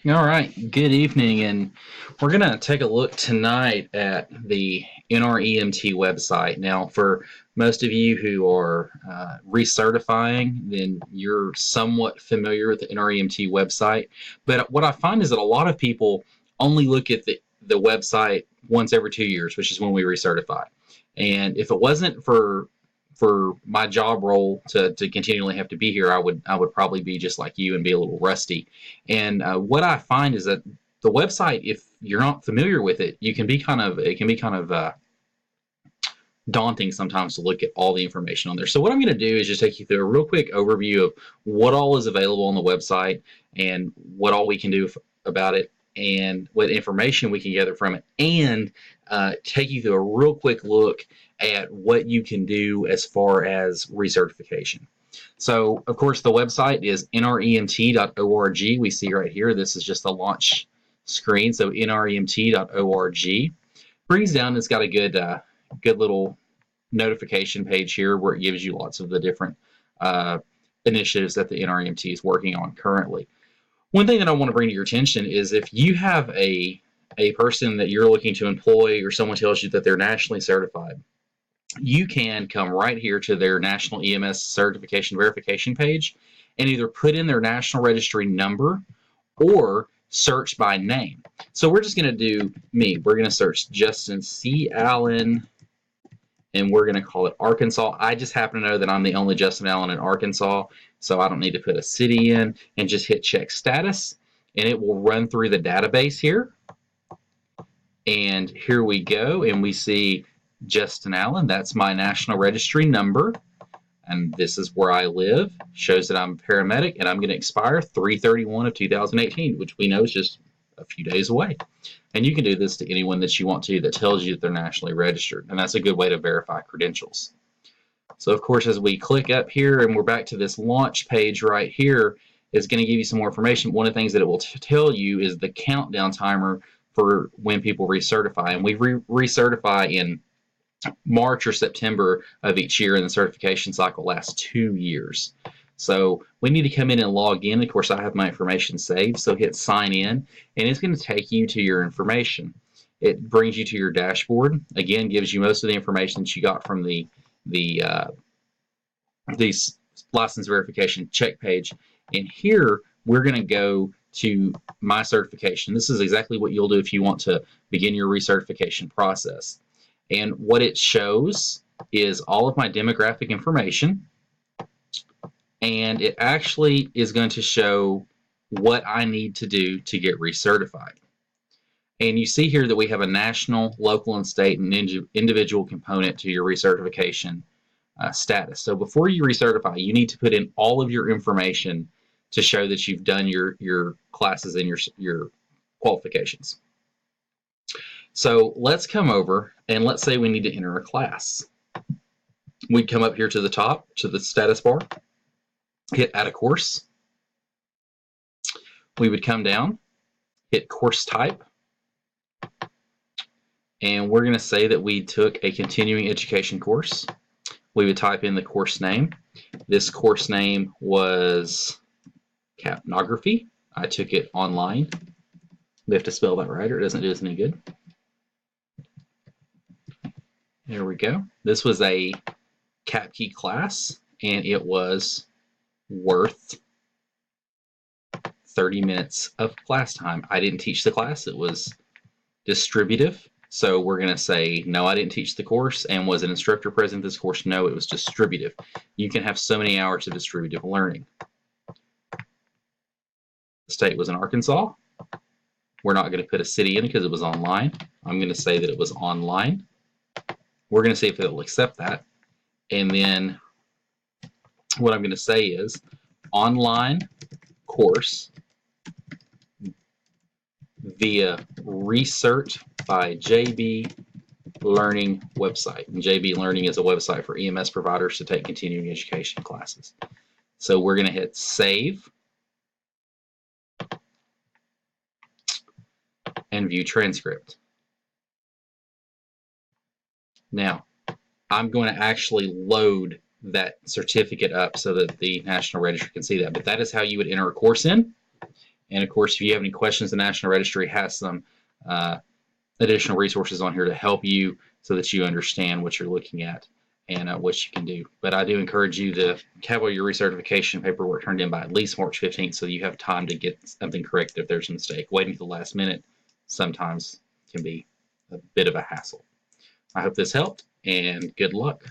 All right, good evening, and we're going to take a look tonight at the NREMT website. Now, for most of you who are recertifying, then you're somewhat familiar with the NREMT website. But what I find is that a lot of people only look at the website once every 2 years, which is when we recertify. And if it wasn't for my job role to continually have to be here, I would probably be just like you and be a little rusty. And what I find is that the website, if you're not familiar with it, it can be kind of daunting sometimes to look at all the information on there. So what I'm going to do is just take you through a real quick overview of what all is available on the website and what all we can do about it and what information we can gather from it, and take you through a real quick look at what you can do as far as recertification. So, of course, the website is nremt.org. We see right here, this is just the launch screen. So, nremt.org. Brings down, it's got a good little notification page here where it gives you lots of the different initiatives that the NREMT is working on currently. One thing that I want to bring to your attention is if you have a person that you're looking to employ, or someone tells you that they're nationally certified, you can come right here to their National EMS Certification Verification page and either put in their National Registry number or search by name. So we're just going to do me. We're going to search Justin C. Allen, and we're going to call it Arkansas. I just happen to know that I'm the only Justin Allen in Arkansas, so I don't need to put a city in, and just hit check status, and it will run through the database here. And here we go, and we see Justin Allen. That's my National Registry number, and this is where I live. Shows that I'm a paramedic, and I'm going to expire 3/31 of 2018, which we know is just a few days away. And you can do this to anyone that you want to that tells you that they're nationally registered, and that's a good way to verify credentials. So, of course, as we click up here and we're back to this launch page right here, it's going to give you some more information. One of the things that it will tell you is the countdown timer for when people recertify, and we recertify in March or September of each year, and the certification cycle lasts 2 years. So we need to come in and log in. Of course, I have my information saved, so hit sign in, and it's going to take you to your information. It brings you to your dashboard. Again, gives you most of the information that you got from the license verification check page. And here we're going to go to my certification. This is exactly what you'll do if you want to begin your recertification process. And what it shows is all of my demographic information, and it actually is going to show what I need to do to get recertified. And you see here that we have a national, local, and state and individual component to your recertification status. So before you recertify, you need to put in all of your information to show that you've done your classes and your qualifications. So let's come over, and let's say we need to enter a class. We'd come up here to the top, to the status bar, hit add a course. We would come down, hit course type, and we're going to say that we took a continuing education course. We would type in the course name. This course name was capnography. I took it online. We have to spell that right or it doesn't do us any good. There we go. This was a CapKey class, and it was worth 30 minutes of class time. I didn't teach the class. It was distributive. So we're going to say, no, I didn't teach the course. And was an instructor present this course? No, it was distributive. You can have so many hours of distributive learning. The state was in Arkansas. We're not going to put a city in because it was online. I'm going to say that it was online. We're going to see if it'll accept that. And then what I'm going to say is online course via Recert by JB Learning website. And JB Learning is a website for EMS providers to take continuing education classes. So we're going to hit save and view transcript. Now, I'm going to actually load that certificate up so that the National Registry can see that. But that is how you would enter a course in. And of course, if you have any questions, the National Registry has some additional resources on here to help you so that you understand what you're looking at and what you can do. But I do encourage you to have all your recertification paperwork turned in by at least March 15th so you have time to get something corrected if there's a mistake. Waiting to the last minute sometimes can be a bit of a hassle. I hope this helped, and good luck.